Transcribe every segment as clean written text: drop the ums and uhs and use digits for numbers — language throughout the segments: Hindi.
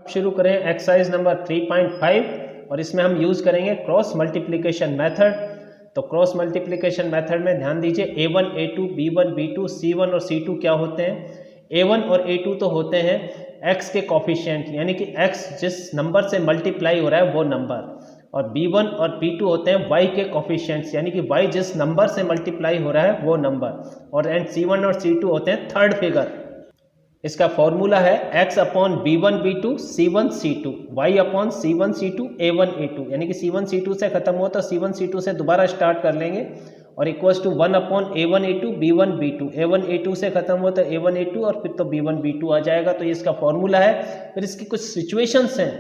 शुरू करें एक्सरसाइज नंबर 3.5 और इसमें हम यूज़ करेंगे क्रॉस मल्टीप्लिकेशन मेथड। तो क्रॉस मल्टीप्लिकेशन मेथड में ध्यान दीजिए A1, A2, B1, B2, C1 और C2 क्या होते हैं। A1 और A2 तो होते हैं x के कॉफिशिएंट, यानी कि x जिस नंबर से मल्टीप्लाई हो रहा है वो नंबर, और B1 और B2 होते हैं y के कॉफिशिएंट्स, यानी कि y जिस नंबर से मल्टीप्लाई हो रहा है वो नंबर, और एंड C1 और C2 होते हैं थर्ड फिगर। इसका फॉर्मूला है x upon B1 B2 C1 C2, y upon C1 C2 A1 A2, यानी कि C1 C2 से खत्म हो तो C1 C2 से दोबारा स्टार्ट कर लेंगे, और equals to 1 upon A1 A2 B1 B2, A1 A2 से खत्म हो तो A1 A2 और फिर तो B1 B2 आ जाएगा। तो ये इसका फॉर्मूला है। फिर इसकी कुछ सिचुएशंस हैं।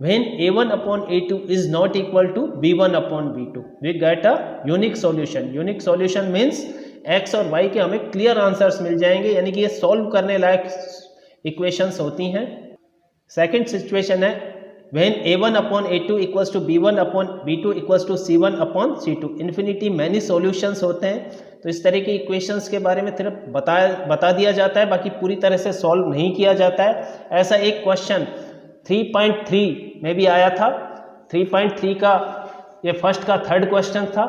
When A1 upon A2 is not equal to B1 upon B2, we get a unique solution. Unique solution means x और y के हमें क्लियर आंसर्स मिल जाएंगे, यानी कि ये सॉल्व करने लायक इक्वेशंस होती हैं। सेकंड सिचुएशन है when A1 upon A2 equals to B1 upon B2 equals to C1 upon C2, infinity many solutions होते हैं। तो इस तरह की इक्वेशंस के बारे में सिर्फ बता दिया जाता है, बाकी पूरी तरह से सॉल्व नहीं किया जाता है। ऐसा एक क्वेश्चन 3.3 में भी आया था। 3.3 का ये फर्स्ट का थर्ड क्वेश्चन था,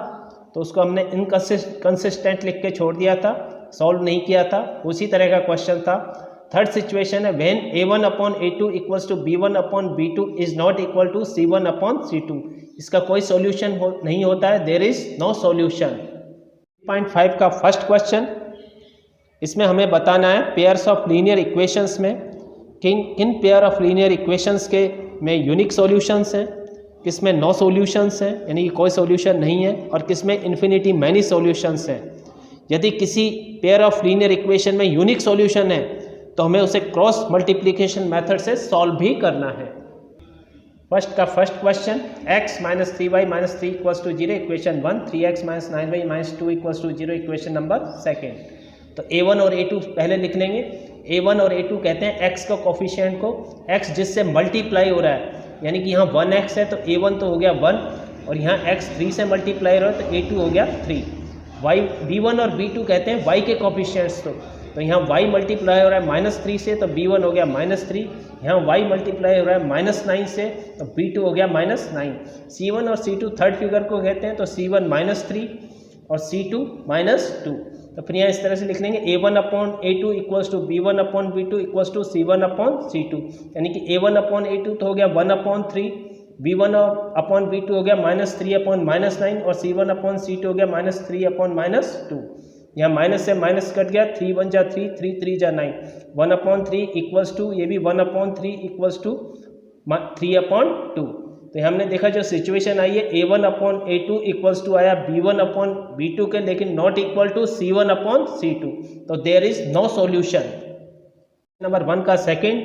तो उसको हमने इनकंसिस्टेंट लिख के छोड़ दिया था, सॉल्व नहीं किया था। उसी तरह का क्वेश्चन था। थर्ड सिचुएशन है when A1 upon A2 equals to B1 upon B2 is not equal to C1 upon C2, इसका कोई सॉल्यूशन नहीं होता है, देयर इज नो सॉल्यूशन। 3.5 का फर्स्ट क्वेश्चन, इसमें हमें बताना है पेयर्स ऑफ लीनियर इक्वेशंस में किन पेयर ऑफ लीनियर इक्वेशंस के में यूनिक सॉल्यूशंस हैं, किसमें नो सॉल्यूशंस हैं यानी कि कोई सॉल्यूशन नहीं है, और किसमें इन्फिनिटी मैनी सॉल्यूशंस हैं। यदि किसी पेयर ऑफ लीनियर इक्वेशन में यूनिक सॉल्यूशन है तो हमें उसे क्रॉस मल्टीप्लिकेशन मेथड से सॉल्व भी करना है। फर्स्ट का first question, x minus 3y minus 3 equals to 0 equation 1, 3x minus 9y minus 2 equals to 0 equation number second. तो A1 और A2 पहले लिख लेंगे। A1 और A2 कहते हैं x का कोफिशिएंट को, x जिससे मल्टीप्लाई हो रहा है, यानी कि यहाँ 1x है तो A1 तो हो गया 1, और यहाँ x 3 से मल्टीप्लाई हो रहा है तो A2 हो गया 3। B1 और B2 कहते हैं y के कोफिशिएंट्स तो यहाँ y मल्टीप्लाई हो रहा है -3 से तो B1 हो गया -3, यहाँ y मल्टीप्लाई हो रहा है -9 से तो B2 हो गया -9। C1 और C2 थर्ड फिगर को कहते हैं, तो C1 -3 और C2 -2। तो फिर यहाँ इस तरह से लिख लेंगे A1 upon A2 equals to B1 upon B2 equals to C1 upon C2, यानी कि A1 अपॉन A2 तो हो गया 1/3, B1 अपॉन B2 हो गया -3 अपॉन -9, और C1 अपॉन C2 हो गया -3 अपॉन -2। यहाँ माइनस से माइनस कट गया, 3 1 जा 3, 3 3 जा 9, 1/3 इक्वल्स टू, ये भी 1/3 इक्वल्स टू 3/2। तो हमने देखा जो सिचुएशन आई है A1 upon A2 equals to आया B1 अपॉन B2 के, लेकिन not equal to C1 upon C2, तो there is no solution. Number 1 का second,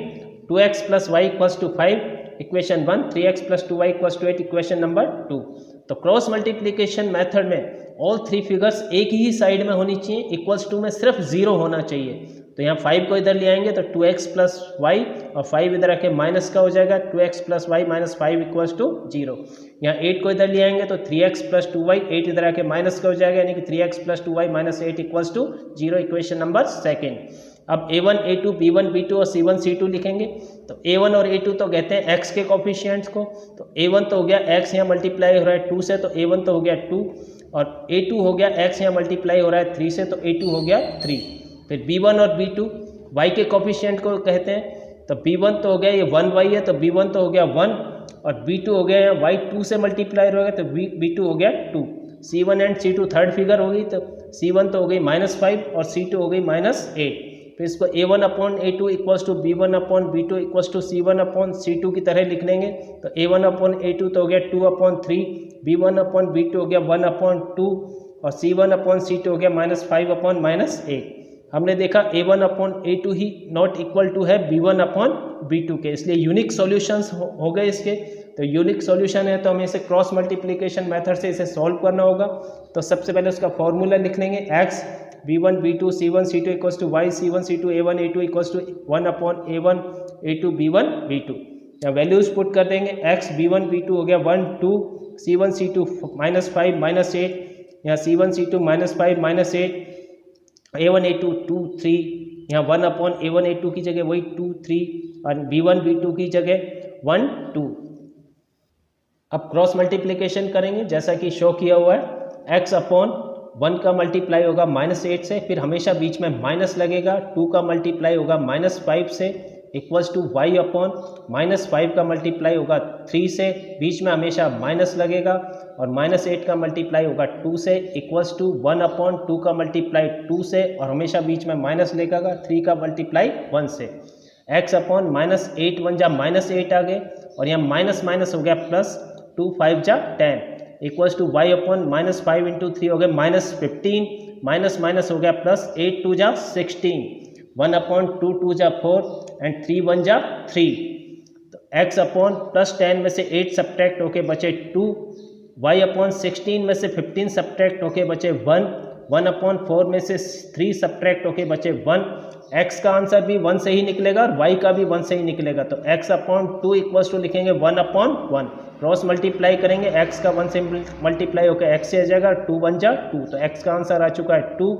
2x plus y equals to 5 equation 1, 3x plus 2y equals to 8 equation number 2। तो क्रॉस मल्टीप्लिकेशन मेथड में ऑल थ्री फिगर्स एक ही साइड में होनी चाहिए, इक्वल्स टू में सिर्फ 0 होना चाहिए। तो यहाँ 5 को इधर ले आएंगे तो 2x प्लस वाई, और 5 इधर आके माइनस का हो जाएगा, 2x plus y minus 5 equals to 0। यहाँ 8 को इधर ले आएंगे तो 3x प्लस 2y, 8 इधर आके माइनस का हो जाएगा, यानी कि 3x plus 2y minus 8 equals to 0 equation number second. अब A1 A2 B1 B2 और C1 C2 लिखेंगे। तो A1 और A2 तो कहते हैं x के कोफिशिएंट्स को, तो A1 तो हो गया x यहाँ मल्टीप्लाई हो रहा है 2 से, तो A1 तो हो गया 2, और A2 हो गया x यहाँ मल्टीप्लाई हो रहा है 3 से, तो A2 हो गया 3। फिर B1 और B2 y के कोफिशिएंट को कहते हैं, तो B1 तो हो गया ये 1y है, तो B1 तो हो गया 1, और B2 हो गया यहाँ y 2 से मल्टीप्लाई हो गया तो B2 हो गया 2। C1 and C2 third figure हो गई, तो C1 तो हो गई -5 और C2 हो गई -8। फिर इसको A1 upon A2 equals to B1 upon B2 equals to C1 upon C2 की तरह लिख लेंगे। तो A1 अपॉन A2 तो हो गया 2/3, B1 अपॉन B2 हो गया 1/2, और C1 अपॉन C2 हो गया -5 अपॉन -8। हमने देखा A1 अपॉन A2 ही नॉट इक्वल टू है B1 अपॉन B2 के, इसलिए यूनिक सॉल्यूशंस हो गए इसके। तो यूनिक सॉल्यूशन है तो हमें इसे क्रॉस मल्टीप्लिकेशन मेथड से इसे सॉल्व करना होगा। तो सबसे पहले उसका फॉर्मूला लिख लेंगे, x B1 B2 C1 C2 equals to y C1 C2 A1 A2 equals to 1 upon A1 A2 B1 B2। यहाँ वैल्यूज पुट कर देंगे, x B1 B2 हो गया 1 2, C1 C2 -5 -8, यहाँ C1 C2 -5 -8, A1 A2 2 3, यहाँ 1 अपॉन A1 A2 की जगह वही 2 3, और B1 B2 की जगह 1 2। अब क्रॉस मल्टीप्लिकेशन करेंगे जैसा कि शो किया हुआ है। x अपॉन 1 का मल्टीप्लाई होगा -8 से, फिर हमेशा बीच में माइनस लगेगा। 2 का मल्टीप्लाई होगा -5 से इक्वल्स टू y अपॉन -5 का मल्टीप्लाई होगा 3 से, बीच में हमेशा माइनस लगेगा। और -8 का मल्टीप्लाई होगा 2 से इक्वल्स टू 1 अपॉन 2 का मल्टीप्लाई 2 से, और हमेशा बीच में माइनस लगेगा 3 का मल्टीप्लाई 1 से। x अपॉन -8 1 जा -8 आ गए, और यहाँ माइनस माइनस हो गया प्लस, 2 5 जा 10 equals to y upon -5 into 3 हो गया -15, माइनस माइनस हो गया प्लस, 8 2 जा 16, 1 अपॉन 2 2 जा 4 एंड 3 1 जा 3। तो x अपॉन +10 में से 8 सब्ट्रैक्ट होके बचे 2, y अपॉन 16 में से 15 सब्ट्रैक्ट होके बचे 1, 1 अपॉन 4 में से 3 सब्ट्रैक्ट होके बचे 1। x का आंसर भी 1 से ही निकलेगा और y का भी 1 से ही निकलेगा। तो x अपॉन 2 इक्वल्स टू लिखेंगे 1 अपॉन 1। क्रॉस मल्टीप्लाई करेंगे, x का 1 से मल्टीप्लाई होकर x से आ जाएगा, 2 1 जा 2। तो x का आंसर आ चुका है 2,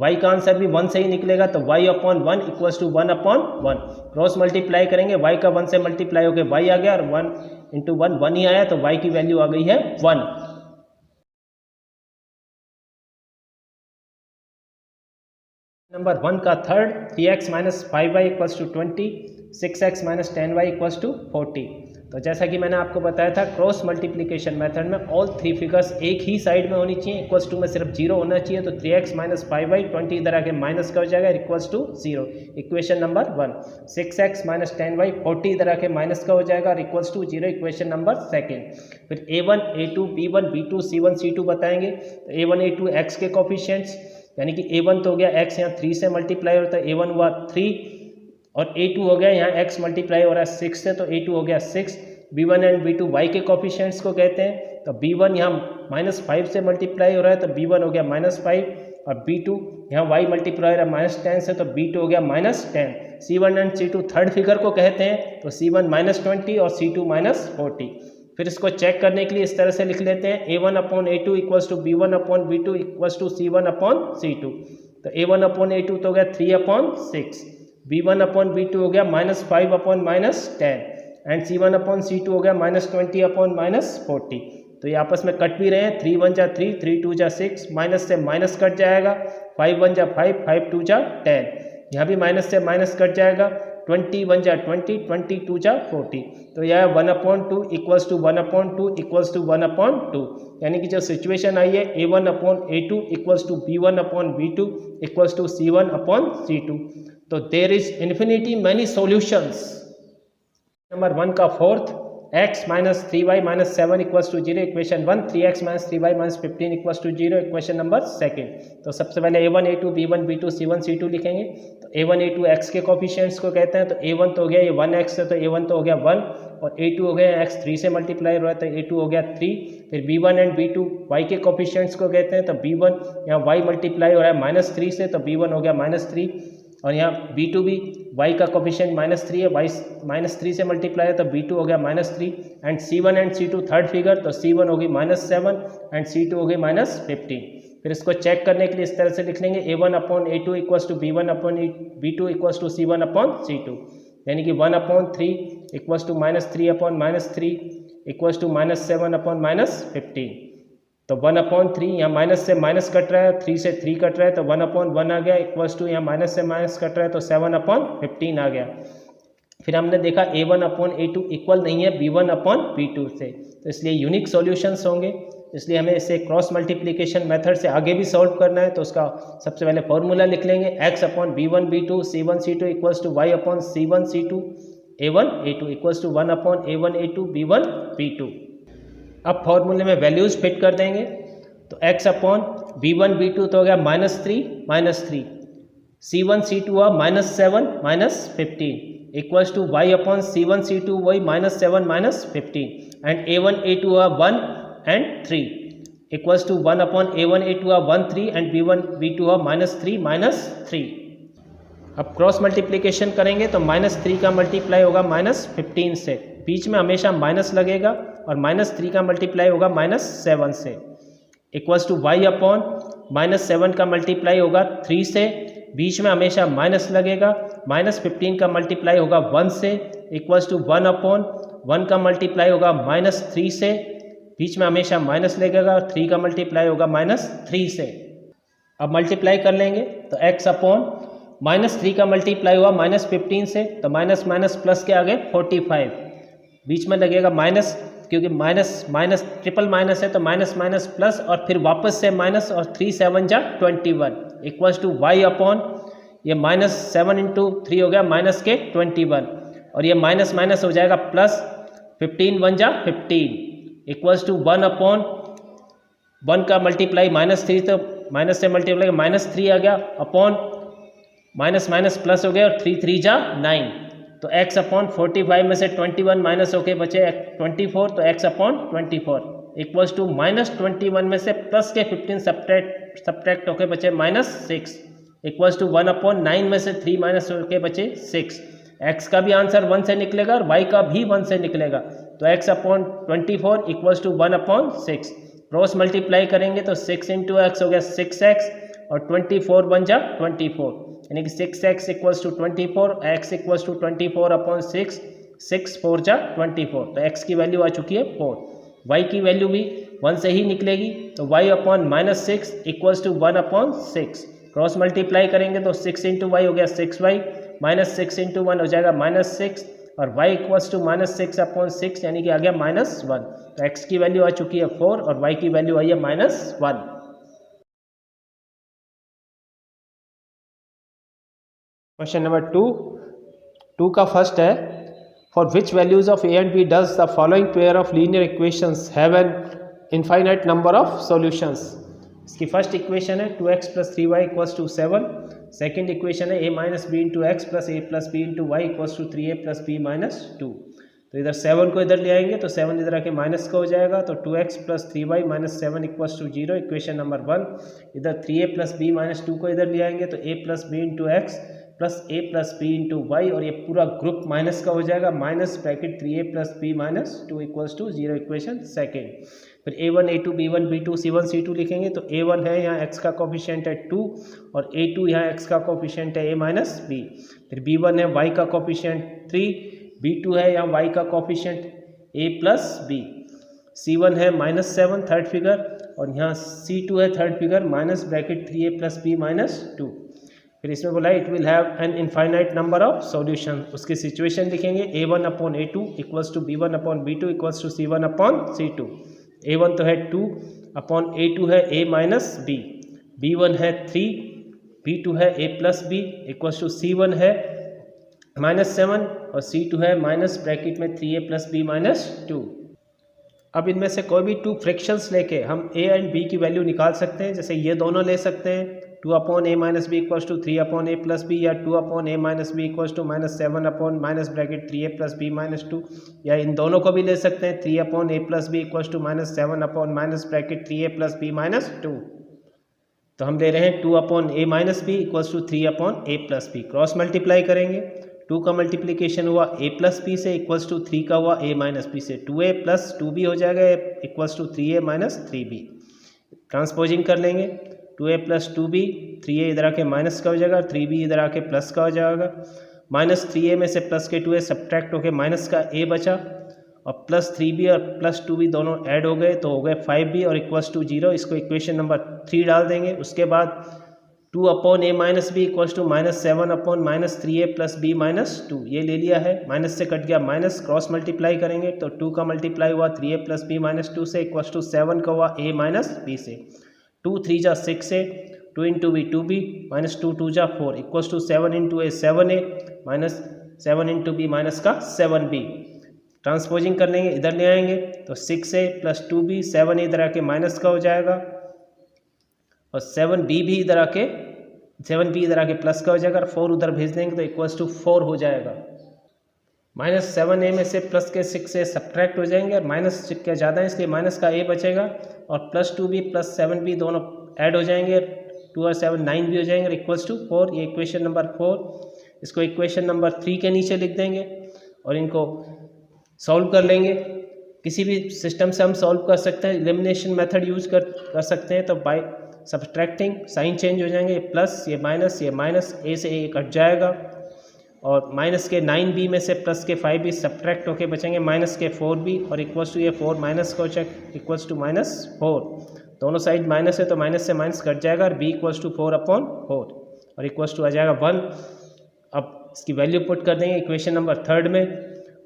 y का आंसर भी 1 से ही निकलेगा, तो y upon 1 equals to 1 upon 1। Cross multiply करेंगे, y का 1 से मल्टीप्लाई होकर y आ गया, और 1 इंटू 1 1 ही आया, तो y की वैल्यू आ गई है 1। नंबर 1 का third, 3x minus 5y equals to 20, 6x minus 10y equals to 40। तो जैसा कि मैंने आपको बताया था, क्रॉस मल्टीप्लिकेशन मेथड में ऑल 3 फिगर्स एक ही साइड में होनी चाहिए, इक्वल्स टू में सिर्फ 0 होना चाहिए। तो 3x माइनस 5y 20 इधर आके माइनस का हो जाएगा, equals to 0, equation number 1। 6x minus 10y 40 इधर आके माइनस का हो जाएगा, और इक्वल्स टू 0, इक्वेशन नंबर 2। फिर a1 a2 b1 b2 c1 c2 बताएंगे। तो a1 a2 x के कोफिशिएंट्स, यानी कि a1 तो हो गया x यहाँ 3 से मल्टीप्लाई होता है, a1 हुआ 3, और a2 हो गया यहाँ x मल्टीप्लाई हो रहा है 6 से, तो a2 हो गया 6। b1 एंड b2 y के कोफिशिएंट्स को कहते हैं। तो b1 यहाँ -5 से मल्टीप्लाई हो रहा है, तो b1 हो गया -5, और b2 यहाँ y मल्टीप्लाई हो रहा है -10 से, तो b2 हो गया -10। c1 and c2 third figure को कहते हैं। तो c1 -20 और c2 -40। फिर इसको चेक करने के लिए इस तरह से लिख लेते हैं, a1 upon a2 equals to b1 upon b2 equals to c1 upon c2। तो a1 अपॉन a2 तो हो गया 3 अपॉन 6, b1 अपॉन b2 हो गया -5 upon -10, and c1 upon c2 हो गया -20 अपॉन -40। तो ये आपस में कट भी रहे हैं, 3 1 जा 3, 3 2 जा 6, माइनस से माइनस कट जाएगा, 5 1 जा 5, 5 2 जा 10, यहाँ भी माइनस से माइनस कट जाएगा, 20 1 जा 20, 20 2 जा 40। तो यह 1/2 इक्वल्स टू 1/2 इक्वल्स टू 1/2, यानी कि जो सिचुएशन आई है a1 upon a2 equals to b1 upon b2 equals to c1 upon c2। तो there is infinity many solutions. Number 1 का fourth, x minus 3y minus 7 equals to 0, equation 1। 3x minus 3y minus 15 equals to 0, equation number 2। तो सबसे पहले a1 a2 b1 b2 c1 c2 लिखेंगे। तो a1 a2 x के कोफिशिएंट्स को कहते हैं। तो a1 तो हो गया ये 1x है, तो a1 तो हो गया 1, और a2 हो गया x 3 से मल्टीप्लाई हो रहा है, तो a2 हो गया 3। फिर b1 एंड b2 y के कोफिशिएंट्स को कहते हैं। तो b1 यहाँ y मल्टीप्लाई हो रहा है -3 से, तो b1 हो गया -3, और यहाँ b2 भी y का कोफिशिएंट -3 है, y -3 से मल्टीप्लाई है, तो b2 हो गया -3। And c1 and c2 third figure, तो c1 होगी -7 एंड c2 हो गई -15। फिर इसको चेक करने के लिए इस तरह से लिख लेंगे, a1 upon a2 equals to b1 upon b2 equals to c1 upon c2, यानी कि 1/3 equals to -3 upon -3 equals to -7 upon -15। तो 1/3 यहाँ माइनस से माइनस कट रहा है, 3 से 3 कट रहा है, तो 1/1 आ गया, इक्वल्स टू यहाँ माइनस से माइनस कट रहा है, तो 7/15 आ गया। फिर हमने देखा a1 अपॉन a2 इक्वल नहीं है b1 अपॉन b2 से, तो इसलिए यूनिक सॉल्यूशंस होंगे। इसलिए हमें इसे क्रॉस मल्टीप्लिकेशन मेथड से आगे भी सॉल्व करना है। तो उसका सबसे पहले फॉर्मूला लिख लेंगे, x upon b1 b2 c1 c2 equals to y upon c1 c2 a1 a2 equals to 1 upon a1 a2 b1 b2। अब फॉर्मूले में वैल्यूज फिट कर देंगे। तो x अपॉन b1 b2 तो हो गया -3 c1 c2 हुआ -7 -15 equals to y upon c1 c2 वही -7 -15 एंड a1 a2 हुआ 1 and 3 equals to 1 upon a1 a2 हुआ 1 3 एंड b1 b2 हुआ -3 -3। अब क्रॉस मल्टीप्लिकेशन करेंगे तो -3 का मल्टीप्लाई होगा -15 से, बीच में हमेशा माइनस लगेगा, और -3 का मल्टीप्लाई होगा -7 से, इक्वल्स टू y अपॉन -7 का मल्टीप्लाई होगा 3 से, बीच में हमेशा माइनस लगेगा, -15 का मल्टीप्लाई होगा 1 से इक्वल्स टू 1/1 का मल्टीप्लाई होगा -3 से, बीच में हमेशा माइनस लगेगा और 3 का मल्टीप्लाई होगा -3 से। अब मल्टीप्लाई कर लेंगे तो x अपॉन -3 का मल्टीप्लाई हुआ -15 से, तो माइनस माइनस प्लस के आगे 45, बीच में लगेगा माइनस, क्योंकि माइनस ट्रिपल माइनस है तो माइनस माइनस प्लस और फिर वापस से माइनस और 3 7 जा 21 इक्वल्स टू y अपॉन ये -7 × 3 हो गया माइनस के 21 और ये माइनस माइनस हो जाएगा प्लस 15 1 जा 15 इक्वल्स टू 1 अपॉन 1 का मल्टीप्लाई -3 तो माइनस से मल्टीप्लाई -3 आ गया अपॉन माइनस माइनस प्लस हो गया और 3 3 जा 9, तो x अपॉन 45 में से 21 माइनस होके बचे 24, तो x अपॉन 24 इक्वल्स टू -21 में से प्लस के 15 सब्ट्रैक्ट होके बचे -6 इक्वल्स टू 1 अपॉन 9 में से 3 माइनस होके बचे 6। x का भी आंसर 1 से निकलेगा और y का भी 1 से निकलेगा, तो x upon 24 equals to 1 upon 6। Cross multiply करेंगे तो 6 × x हो गया 6x और 24 बन जा 24, यानी कि 6x equals to 24, x equals to 24 upon 6, 6 4 जा 24, तो x की वैल्यू आ चुकी है 4। y की वैल्यू भी 1 से ही निकलेगी, तो y upon -6 equals to 1 upon 6। Cross multiply करेंगे तो 6 × y हो गया 6y, -6 × 1 हो जाएगा -6 और y इक्वल्स टू -6 अपॉन 6, यानी कि आ गया -1, तो x की वैल्यू आ चुकी है 4 और y की वैल्यू आई है -1। क्वेश्चन नंबर 2 का फर्स्ट है, for which values of a and b does the following pair of linear equations have an infinite number of solutions. इसकी फर्स्ट इक्वेशन है 2x + 3y = 7, सेकंड इक्वेशन है a - b × x + a + b × y = 3a + b - 2। तो इधर 7 को इधर ले आएंगे तो 7 इधर आके माइनस का हो जाएगा, तो 2x + 3y - 7 = 0, इक्वेशन नंबर 1। इधर 3a + b - 2 को इधर ले आएंगे तो a + b × x + a + b × y और ये पूरा ग्रुप माइनस का हो जाएगा, minus bracket 3a + b - 2 = 0, equation second. फिर a1 a2 b1 b2 c1 c2 लिखेंगे तो a1 है यहाँ x का कोफिशिएंट है 2 और a2 यहाँ x का कोफिशिएंट है a - b। फिर b1 है y का कोफिशिएंट 3, b2 है यहाँ y का कोफिशिएंट a + b, c1 है -7 थर्ड फिगर और यहाँ c2 है third figure minus bracket 3a + b - 2। फिर इसमें बोला it will have an infinite number of solution, उसकी सिचुएशन लिखेंगे a1 upon a2 = b1 upon b2 = c1 upon c2। a1 तो है 2 अपॉन a2 है a - b, b1 है 3, b2 है a + b = c1 है -7 और c2 है माइनस ब्रैकेट में 3a + b - 2। अब इनमें से कोई भी 2 फ्रैक्शंस लेके हम a एंड b की वैल्यू निकाल सकते हैं, जैसे ये दोनों ले सकते हैं 2 upon a - b = 3 upon a + b, या 2 upon a - b = -7 upon minus bracket 3a + b - 2, या इन दोनों को भी ले सकते हैं 3 upon a + b = -7 upon minus bracket 3a + b - 2। तो हम ले रहे हैं 2 upon a - b = 3 upon a + b। Cross multiply करेंगे, 2 का मल्टीप्लिकेशन हुआ a + b से इक्वल्स टू 3 का हुआ a - b से, 2a + 2b हो जाएगा equals to 3a - 3b। Transposing कर लेंगे 2a + 2b, 3a इधर आके माइनस का हो जाएगा, 3b इधर आके प्लस का हो जाएगा, -3a में से प्लस के 2a सब्ट्रैक्ट होके माइनस का a बचा और +3b और +2b दोनों ऐड हो गए तो हो गए 5b और इक्वल्स टू 0। इसको इक्वेशन नंबर 3 डाल देंगे। उसके बाद 2 upon a - b = -7 upon -3a + b - 2, ये ले लिया है, माइनस से कट गया माइनस, क्रॉस मल्टीप्लाई करेंगे तो 2 का मल्टीप्लाई हुआ 3a + b - 2 से इक्वल्स टू 7 का हुआ a - b से, 2 3 जा 6 से, 2 × b 2b -2 2 जा 4 equals to 7 × a 7a -7 × b -7b। Transposing कर लेंगे, इधर ले आएंगे तो 6a + 2b, 7 इधर आके माइनस का हो जाएगा और 7b इधर आके प्लस का हो जाएगा और 4 उधर भेज देंगे तो इक्वल्स टू 4 हो जाएगा। -7a में से प्लस के 6a सब्ट्रैक्ट हो जाएंगे और माइनस क्या ज़्यादा है इसलिए माइनस का a बचेगा और +2b + 7b दोनों ऐड हो जाएंगे, 2 और 7 9 भी हो जाएंगे और इक्वल्स टू 4, ये इक्वेशन नंबर 4। इसको इक्वेशन नंबर 3 के नीचे लिख देंगे और इनको सॉल्व कर लेंगे। किसी भी सिस्टम से हम सॉल्व कर सकते हैं, एलिमिनेशन मेथड यूज कर सकते हैं, तो बाय सब्ट्रैक्टिंग साइन चेंज हो जाएंगे, प्लस ये माइनस ए से ए कट जाएगा और माइनस के 9b में से प्लस के 5b सब्ट्रैक्ट होके बचेंगे माइनस के 4b और इक्वल्स टू ये 4 माइनस को चेक इक्वल्स टू -4, दोनों साइड माइनस है तो माइनस से माइनस कट जाएगा और b इक्वल्स टू 4/4 और इक्वल्स टू आ जाएगा 1। अब इसकी वैल्यू पुट कर देंगे इक्वेशन नंबर 3 में,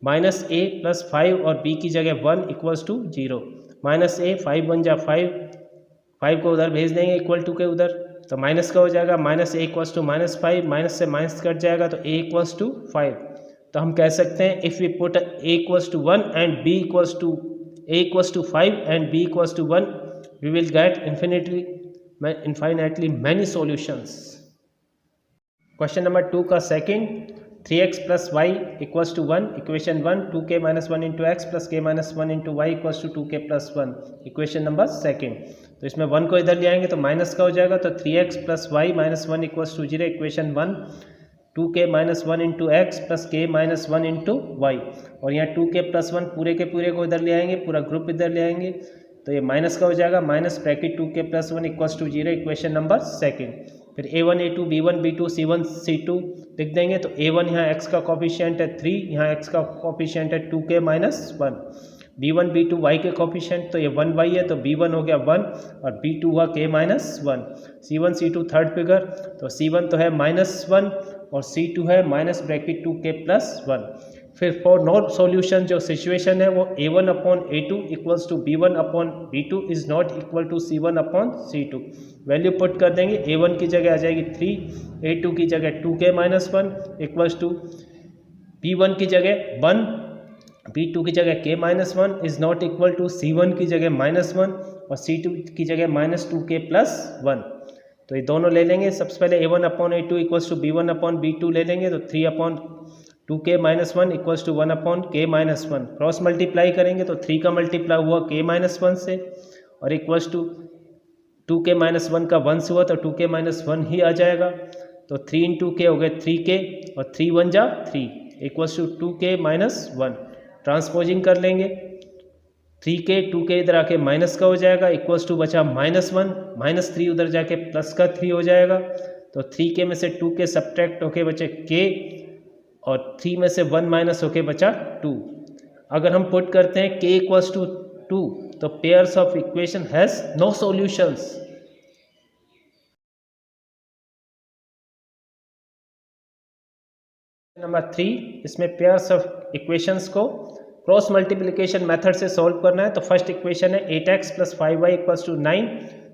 -a + 5 और b की जगह 1 इक्वल्स टू 0, -a 5 1 जा 5 को उधर भेज देंगे इक्वल टू के उधर, तो माइनस का हो जाएगा -a इक्वल्स टू -5, माइनस से माइनस कट जाएगा तो a इक्वल्स टू 5। तो हम कह सकते हैं if we put a equals to 1 and b equals to a equals to 5 and b equals to 1, we will get infinitely many solutions. Question number 2 का second, 3x + y equals to 1, equation 1, 2k - 1 × x + k - 1 × y equals to 2k + 1, equation number second. तो इसमें 1 को इधर ले आएंगे तो माइनस का हो जाएगा, तो 3x + y - 1 equals to 0, equation 1, 2k - 1 × x + k - 1 × y और यहाँ 2k + 1 पूरे के पूरे को इधर ले आएंगे, पूरा ग्रुप इधर ले आएंगे तो ये माइनस का हो जाएगा, minus bracket 2k + 1 equals to 0, equation number second. फिर a1 a2 b1 b2 c1 c2 लिख देंगे, तो a1 यहाँ x का कोफिशिएंट है 3, यहाँ x का कोफिशिएंट है 2k - 1, b1 b2 y के कोफिशिएंट तो ये 1y है तो b1 हो गया 1 और b2 हुआ k - 1, c1 c2 third figure, तो c1 तो है -1 और c2 है माइनस ब्रैकेट 2k + 1। फिर फॉर नॉट सॉल्यूशन जो सिचुएशन है वो a1/a2 equals to b1/b2 is not equal to c1/c2। Value put कर देंगे, a1 की जगह आ जाएगी 3, a2 की जगह 2k - 1 इक्वल्स टू b1 की जगह 1, b2 की जगह k - 1 is not equal to c1 की जगह -1 और c2 की जगह -2k + 1। तो ये दोनों ले लेंगे, सबसे पहले a1/a2 इक्वल्स टू b1/b2 ले लेंगे तो 3/2k - 1 equals to 1/k - 1, cross multiply करेंगे तो 3 का मल्टीप्लाई हुआ k - 1 से और इक्वल्स टू 2k - 1 का 1 से हुआ तो 2k - 1 ही आ जाएगा, तो 3 × k हो गए 3k और 3 1 जा 3 इक्वल्स टू 2k - 1, ट्रांसपोजिंग कर लेंगे 3k 2k इधर आके माइनस का हो जाएगा इक्वल्स टू बचा -1, -3 उधर जाके प्लस का 3 हो जाएगा, तो 3k में से 2k सब्ट्रैक्ट होके बचे k और 3 में से 1 माइनस होके बचा 2। अगर हम पुट करते हैं k इक्वल्स टू 2 तो pairs of equation has no solutions. Number 3, इसमें पेयर्स ऑफ इक्वेशंस को क्रॉस मल्टीप्लिकेशन मेथड से सॉल्व करना है। तो फर्स्ट इक्वेशन है 8x + 5y equals to 9,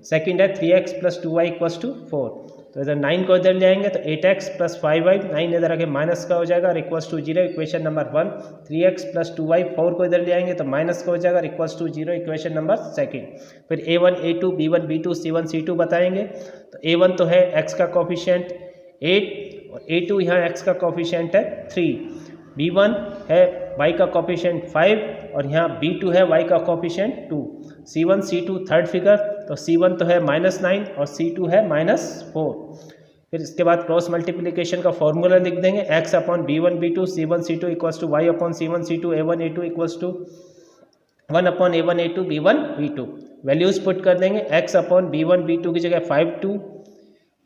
second है 3x + 2y इक्वल्स टू 4। तो इधर 9 को इधर ले आएंगे तो 8x + 5y, 9 इधर आके माइनस का हो जाएगा और equals to 0, equation number 1, 3x + 2y 4 को इधर ले आएंगे तो माइनस का हो जाएगा और equals to 0, equation number second. फिर a1 a2 b1 b2 c1 c2 बताएंगे, तो a1 तो है x का कोफिशिएंट 8 और a2 यहाँ x का कोफिशिएंट है 3, b1 है y का कोफिशिएंट 5 और यहाँ b2 है y का coefficient 2, c1 c2 third figure, तो c1 तो है -9 और c2 है -4। फिर इसके बाद क्रॉस मल्टीप्लिकेशन का फॉर्मूला लिख देंगे, x/b1 b2 c1 c2 equals to y/c1 c2 a1 a2 equals to 1/a1 a2 b1 b2। Values put कर देंगे, x/b1 b2 की जगह 5 2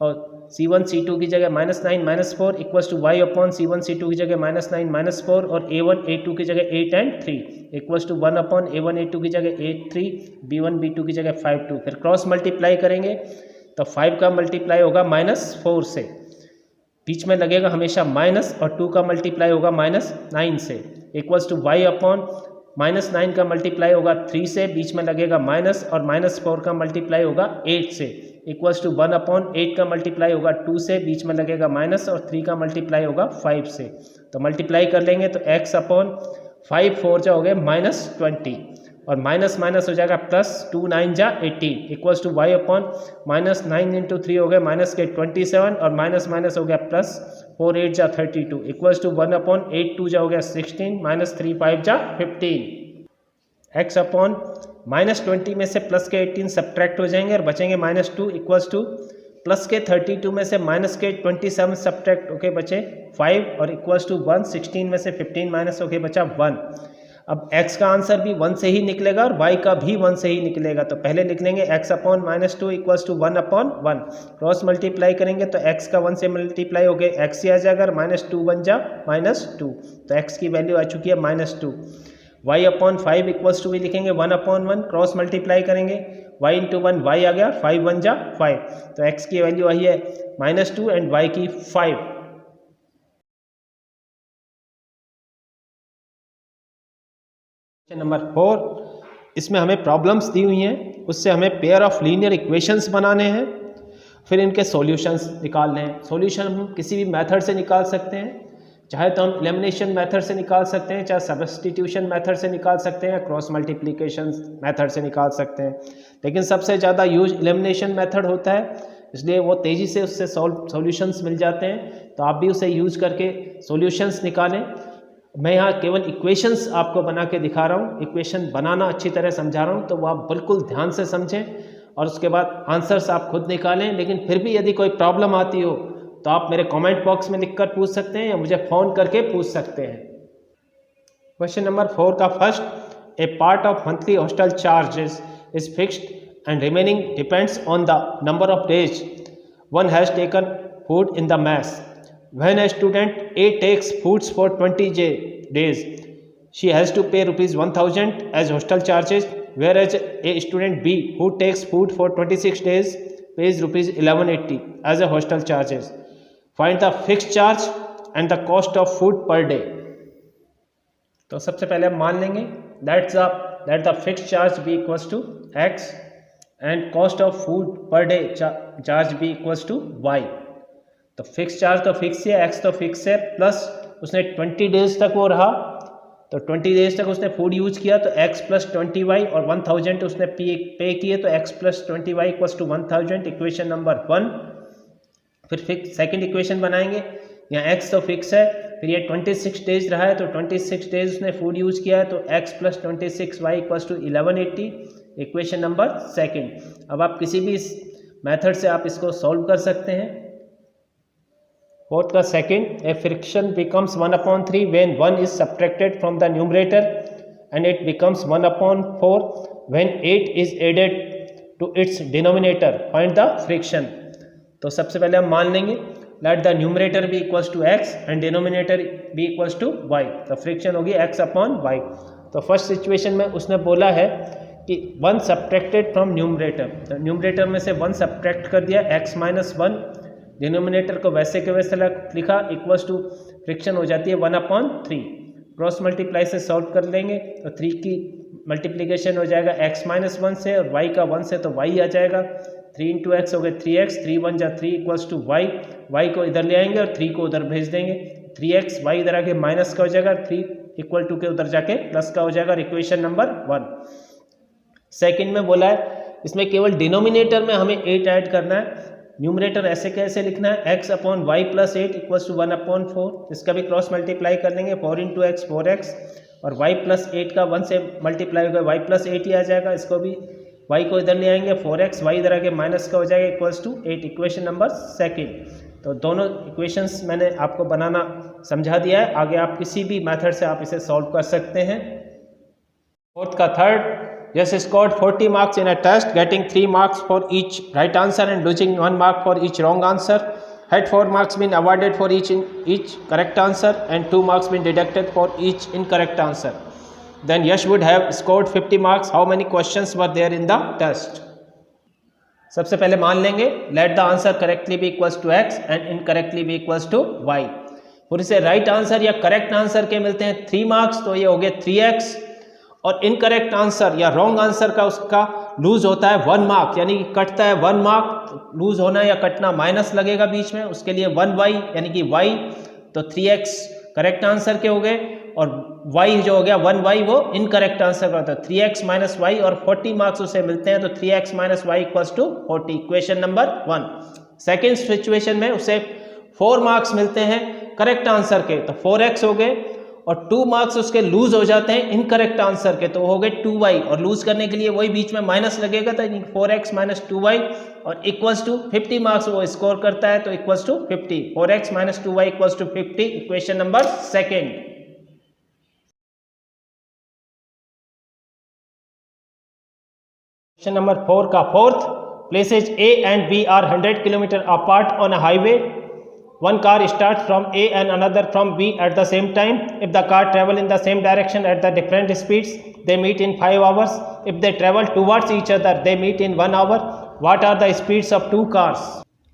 और c1 c2 की जगह -9 -4 इक्वल्स टू y/c1 c2 की जगह -9 -4 और a1 a2 की जगह 8 and 3 equals to 1/a1 a2 की जगह 8 3 b1 b2 की जगह 5 2। फिर क्रॉस मल्टीप्लाई करेंगे तो 5 का मल्टीप्लाई होगा -4 से, बीच में लगेगा हमेशा माइनस, और 2 का मल्टीप्लाई होगा -9 से इक्वल्स टू y/-9 का मल्टीप्लाई होगा 3 से, बीच में लगेगा माइनस, और -4 का मल्टीप्लाई होगा 8 से इक्वल्स टू 1/8 का मल्टीप्लाई होगा 2 से, बीच में लगेगा माइनस, और 3 का मल्टीप्लाई होगा 5 से। तो मल्टीप्लाई कर लेंगे तो x/5 4 जा हो गए -20 और माइनस माइनस हो जाएगा प्लस, 2 9 जा 18 इक्वल्स टू y/-9 × 3 हो गए -27 और माइनस माइनस हो गया प्लस, 4 8 जा 32 इक्वल्स टू 1/8 2 जा हो गया 16 -3 5 जा 15। x/-20 में से प्लस के 18 सब्ट्रैक्ट हो जाएंगे और बचेंगे -2 इक्वल्स टू प्लस के 32 में से माइनस के 27 सब्ट्रैक्ट होके बचे 5 और इक्वल्स टू 1, 16 में से 15 माइनस होके बचा 1। अब x का आंसर भी 1 से ही निकलेगा और y का भी 1 से ही निकलेगा। तो पहले लिख लेंगे x/-2 equals to 1/1। Cross multiply करेंगे तो x का 1 से मल्टीप्लाई हो गया x ही आ जाएगा और -2 बन जा -2। तो x की वैल्यू आ चुकी है -2। y/5 इक्वल्स टू भी लिखेंगे 1/1। क्रॉस मल्टीप्लाई करेंगे y इंटू 1 y आ गया, 5 बन जा 5। तो x की वैल्यू आई है -2 एंड y की 5। नंबर 4, इसमें हमें प्रॉब्लम्स दी हुई हैं, उससे हमें पेयर ऑफ लीनियर इक्वेशंस बनाने हैं, फिर इनके सॉल्यूशंस निकालने हैं। सॉल्यूशन हम किसी भी मेथड से निकाल सकते हैं, चाहे तो हम एलिमिनेशन मेथड से निकाल सकते हैं, चाहे सब्स्टिट्यूशन मेथड से निकाल सकते हैं, या क्रॉस मल्टीप्लिकेशन मेथड से निकाल सकते हैं। लेकिन सबसे ज़्यादा यूज एलिमिनेशन मेथड होता है, इसलिए वो तेज़ी से उससे सॉल्यूशंस मिल जाते हैं। तो आप भी उसे यूज करके सॉल्यूशंस निकालें। मैं यहाँ केवल इक्वेशंस आपको बना के दिखा रहा हूँ, इक्वेशन बनाना अच्छी तरह समझा रहा हूँ, तो वो आप बिल्कुल ध्यान से समझें और उसके बाद आंसर्स आप खुद निकालें। लेकिन फिर भी यदि कोई प्रॉब्लम आती हो तो आप मेरे कमेंट बॉक्स में लिखकर पूछ सकते हैं या मुझे फ़ोन करके पूछ सकते हैं। क्वेश्चन नंबर 4 का first, a part of monthly hostel charges is fixed and remaining depends on the number of days one has taken food in the mess. When a student A takes foods for 20 days, she has to pay ₹1,000 as hostel charges, whereas a student B who takes food for 26 days pays ₹1180 as a hostel charges. Find the fixed charge and the cost of food per day. तो सबसे पहले हम मान लेंगे that the fixed charge B equals to X and cost of food per day charge B equals to Y. तो फिक्स चार्ज तो फिक्स है, एक्स तो फिक्स है, प्लस उसने 20 डेज तक वो रहा, तो 20 डेज तक उसने फूड यूज किया, तो x प्लस 20y और 1000 उसने पे किए, तो x plus 20y equals to 1000, equation number 1। फिर फिक्स सेकंड इक्वेशन बनाएंगे, यहाँ x तो फिक्स है, फिर ये 26 डेज रहा है, तो 26 डेज उसने फूड यूज किया है, तो x plus 26y equals to 1180, equation number 2। अब आप किसी भी मेथड से आप इसको सॉल्व कर सकते हैं। Fourth का second, a fraction becomes 1/3 when 1 is subtracted from the numerator and it becomes 1/4 when 8 is added to its denominator. Find the fraction. तो सबसे पहले हम मान लेंगे let the numerator be equals to x and denominator be equals to y. तो फ्रिक्शन होगी x/y। तो फर्स्ट सिचुएशन में उसने बोला है कि 1 सब्ट्रैक्टेड फ्रॉम न्यूमरेटर, तो न्यूमरेटर में से 1 सब्ट्रैक्ट कर दिया, x - 1, डिनोमिनेटर को वैसे के वैसे लिखा, इक्वल्स टू फ्रिक्शन हो जाती है 1/3। क्रॉस मल्टीप्लाई से सॉल्व कर लेंगे तो 3 की मल्टीप्लिकेशन हो जाएगा x - 1 से और y का 1 से, तो y आ जाएगा। 3 इंटू एक्स हो गए 3x, 3 1 जा 3 इक्वल्स टू y को इधर ले आएंगे और 3 को उधर भेज देंगे। 3x y इधर आके माइनस का हो जाएगा, 3 इक्वल टू के उधर जाके प्लस का हो जाएगा, इक्वेशन नंबर 1। सेकेंड में बोला है इसमें केवल डिनोमिनेटर में हमें 8 ऐड करना है, न्यूमरेटर ऐसे कैसे लिखना है, x/y + 8 इक्वल्स टू 1/4। इसका भी क्रॉस मल्टीप्लाई कर लेंगे, 4 इंटू एक्स 4x और y + 8 का 1 से मल्टीप्लाई होगा, y + 8 ही आ जाएगा। इसको भी y को इधर ले आएंगे, 4x y इधर आके माइनस का हो जाएगा, इक्वल्स टू 8, इक्वेशन नंबर 2। तो दोनों इक्वेशंस मैंने आपको बनाना समझा दिया है, आगे आप किसी भी मेथड से आप इसे सॉल्व कर सकते हैं। फोर्थ का third, Yes scored 40 marks in a test, getting 3 marks for each right answer and losing 1 mark for each wrong answer. Had 4 marks been awarded for each correct answer and 2 marks been deducted for each incorrect answer, then Yash would have scored 50 marks. How many questions were there in the test? सबसे पहले मान लेंगे let the answer correctly be equals to x and incorrectly be equals to y। और इसे राइट आंसर या करेक्ट आंसर के मिलते हैं 3 मार्क्स, तो ये हो गए 3x, और इनकरेक्ट आंसर या रॉन्ग आंसर का उसका लूज होता है 1 मार्क, यानी कि कटता है 1 मार्क। लूज होना या कटना माइनस लगेगा बीच में, उसके लिए 1y यानी कि y, तो 3x करेक्ट आंसर के हो गए और y जो हो गया 1y वो इनकरेक्ट आंसर का होता है। 3x - y और 40 मार्क्स उसे मिलते हैं, तो 3x - y equals to 40, equation number 1। Second situation में उसे 4 मार्क्स मिलते हैं करेक्ट आंसर के, तो 4x हो गए और 2 मार्क्स उसके लूज हो जाते हैं इनकरेक्ट आंसर के, तो हो गए 2y, और लूज करने के लिए वही बीच में माइनस लगेगा, तो 4x - 2y और इक्वल्स टू 50 मार्क्स वो स्कोर करता है, तो equals to 50, 4x - 2y equals to 50, equation number 2। Question number 4 का fourth, places A and B are 100 km apart on a highway. One car starts from A and another from B at the same time. If the car travel in the same direction at the different speeds, they meet in 5 hours. If they travel towards each other, they meet in 1 hour. What are the speeds of two cars?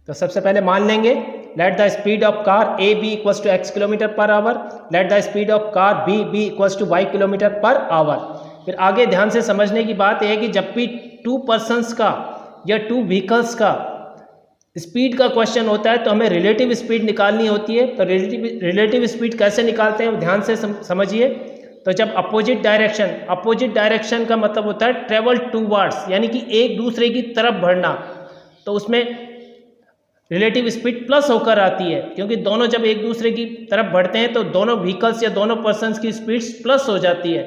तो सबसे पहले मान लेंगे let the speed of car A be equals to x km per hour. Let the speed of car B be equals to y km per hour. फिर आगे ध्यान से समझने की बात यह है कि जब भी टू पर्सन्स का या टू व्हीकल्स का स्पीड का क्वेश्चन होता है तो हमें रिलेटिव स्पीड निकालनी होती है। तो रिलेटिव स्पीड कैसे निकालते हैं ध्यान से समझिए। तो जब अपोजिट डायरेक्शन का मतलब होता है ट्रेवल टूवर्ड्स, यानी कि एक दूसरे की तरफ बढ़ना, तो उसमें रिलेटिव स्पीड प्लस होकर आती है, क्योंकि दोनों जब एक दूसरे की तरफ बढ़ते हैं तो दोनों व्हीकल्स या दोनों पर्सन्स की स्पीड्स प्लस हो जाती है।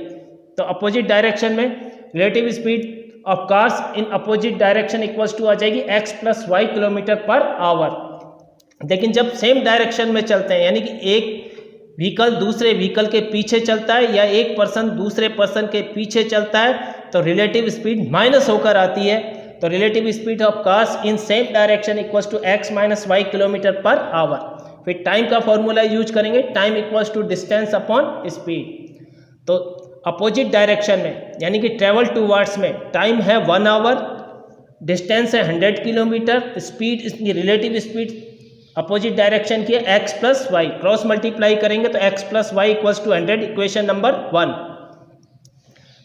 तो अपोजिट डायरेक्शन में relative speed of cars in opposite direction equals to आ जाएगी x + y किलोमीटर पर आवर। लेकिन जब सेम डायरेक्शन में चलते हैं, यानी कि एक व्हीकल दूसरे व्हीकल के पीछे चलता है या एक पर्सन दूसरे पर्सन के पीछे चलता है, तो रिलेटिव स्पीड माइनस होकर आती है। तो relative speed of cars in same direction equals to x - y kilometre पर आवर। फिर टाइम का फॉर्मूला यूज करेंगे, time equals to distance upon speed. तो अपोजिट डायरेक्शन में यानी कि ट्रेवल टूवर्ड्स में टाइम है 1 आवर, डिस्टेंस है 100 किलोमीटर, स्पीड इसकी रिलेटिव स्पीड अपोजिट डायरेक्शन की है x + y, क्रॉस मल्टीप्लाई करेंगे तो x + y equals to 100, equation number 1।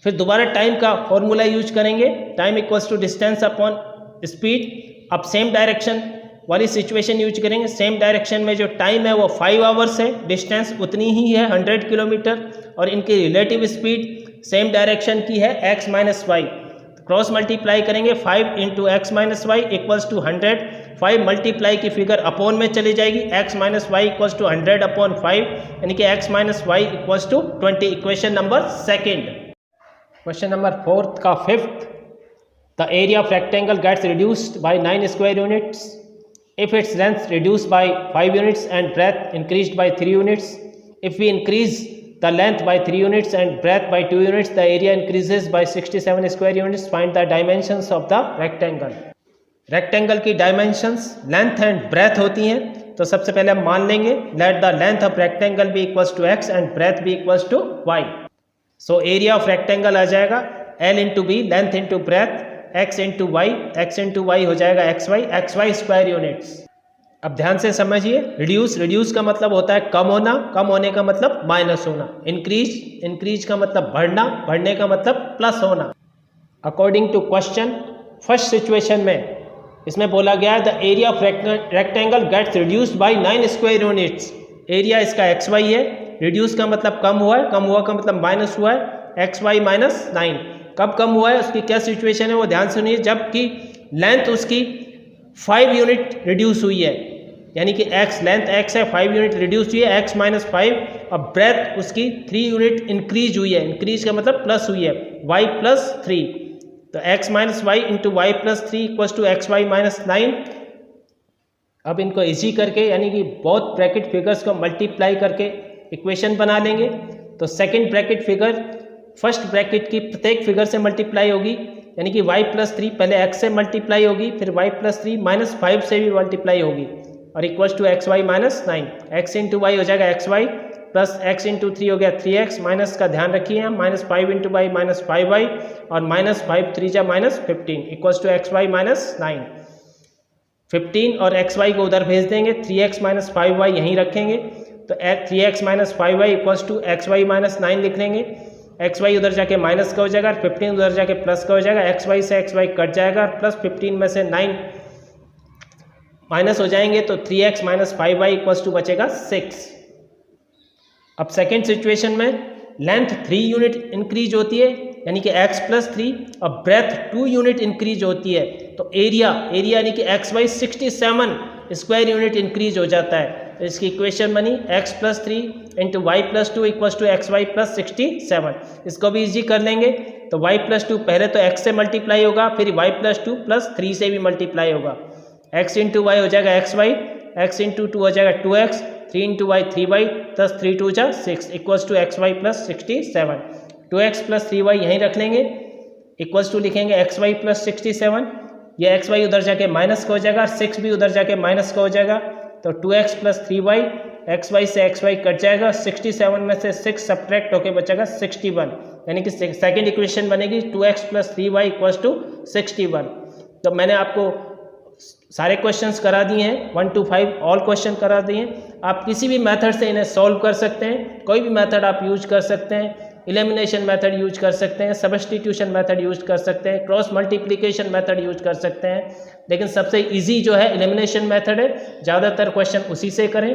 फिर दोबारा टाइम का फॉर्मूला यूज करेंगे, time equals to distance upon speed. अब सेम डायरेक्शन वाली सिचुएशन यूज करेंगे। सेम डायरेक्शन में जो टाइम है वो 5 आवर्स है, डिस्टेंस उतनी ही है 100 किलोमीटर, और इनकी रिलेटिव स्पीड सेम डायरेक्शन की है x - y। क्रॉस मल्टीप्लाई करेंगे 5 × x - y equals to 100। 5 multiply की फिगर अपॉन में चली जाएगी, x - y इक्वल्स टू 100/5, यानी कि x - y equals to 20, equation number 2। Question number 4 का 5th, the area of rectangle gets reduced by 9 square units if its length reduced by 5 units and breadth increased by 3 units. If we increase the length by 3 units and breadth by 2 units, the area increases by 67 square units. Find the dimensions of the rectangle. Rectangle की डायमेंशंस लेंथ एंड ब्रेथ होती हैं। तो सबसे पहले हम मान लेंगे let the length of rectangle be equals to x and breadth be equals to y। So area of rectangle आ जाएगा l × b, length × breadth, x × y हो जाएगा xy स्क्वायर यूनिट्स। अब ध्यान से समझिए, रिड्यूस का मतलब होता है कम होने का मतलब माइनस होना। इंक्रीज का मतलब बढ़ने का मतलब प्लस होना। According to question, first situation में इसमें बोला गया है the area of rectangle gets reduced by 9 square units. Area इसका xy है, रिड्यूस का मतलब कम हुआ का मतलब माइनस हुआ है, xy - 9। कब कम हुआ है, उसकी क्या सिचुएशन है वो ध्यान सुनिए। जबकि लेंथ उसकी 5 यूनिट रिड्यूस हुई है, यानी कि लेंथ x है, 5 यूनिट रिड्यूस हुई है, x - 5, और ब्रेथ उसकी 3 यूनिट इंक्रीज हुई है। इंक्रीज का मतलब प्लस हुई है, y + 3। तो x - y × y + 3 equals to xy - 9। अब इनको इजी करके यानी कि बोथ ब्रैकेट फिगर्स को मल्टीप्लाई करके इक्वेशन बना लेंगे। तो second bracket figure first bracket की प्रत्येक फिगर से मल्टीप्लाई होगी, यानी कि y + 3 पहले x से मल्टीप्लाई होगी, फिर y + 3 - 5 से भी मल्टीप्लाई होगी, और equals to xy - 9। x × y हो जाएगा xy, प्लस x × 3 हो गया 3x, माइनस का ध्यान रखिए हम, -5 × y - 5y, और -5 × 3 = -15, इक्वल्स टू xy - 9। 15 और xy को उधर भेज देंगे, 3x - 5y यहीं रखेंगे, तो 3x - 5y equals to xy - 9 लिख लेंगे। xy उधर जाके माइनस का हो जाएगा, 15 उधर जाके प्लस का हो जाएगा, xy से xy कट जाएगा, प्लस 15 में से 9 माइनस हो जाएंगे, तो 3x - 5y इक्वल्स टू बचेगा 6। अब सेकेंड सिचुएशन में लेंथ 3 यूनिट इंक्रीज होती है, यानी कि x + 3, और ब्रेथ 2 यूनिट इंक्रीज होती है, तो एरिया यानी कि xy 67 स्क्वायर यूनिट इंक्रीज हो जाता है। तो इसकी इक्वेशन बनी x + 3 × y + 2 equals to xy + 67। इसको भी इजी कर लेंगे, तो y + 2 पहले तो x से मल्टीप्लाई होगा, फिर y + 2 + 3 से भी मल्टीप्लाई होगा। x × y हो जाएगा xy, x × 2 हो जाएगा 2x, 3 × y 3y, + 3 × 2 = 6 equals to xy + 67। 2x + 3y यहीं रख लेंगे, इक्वल्स टू लिखेंगे एक्स वाई प्लस 67, ये एक्स वाई उधर जाके माइनस का हो जाएगा, 6 भी उधर जाके माइनस का हो जाएगा, तो 2x plus 3y, x y से एक्स वाई कट जाएगा, 67 में से 6 सब्ट्रैक्ट होके बचेगा 61, यानी कि सेकेंड इक्वेशन बनेगी 2x plus 3y equals to 61। तो मैंने आपको सारे क्वेश्चंस करा दिए हैं, 1 to 5 ऑल क्वेश्चन करा दिए हैं। आप किसी भी मेथड से इन्हें सॉल्व कर सकते हैं, कोई भी मेथड आप यूज कर सकते हैं, एलिमिनेशन मेथड यूज कर सकते हैं, सब्स्टिट्यूशन मेथड यूज कर सकते हैं, क्रॉस मल्टीप्लिकेशन मेथड यूज कर सकते हैं, लेकिन सबसे इजी जो है एलिमिनेशन मेथड है, ज़्यादातर क्वेश्चन उसी से करें।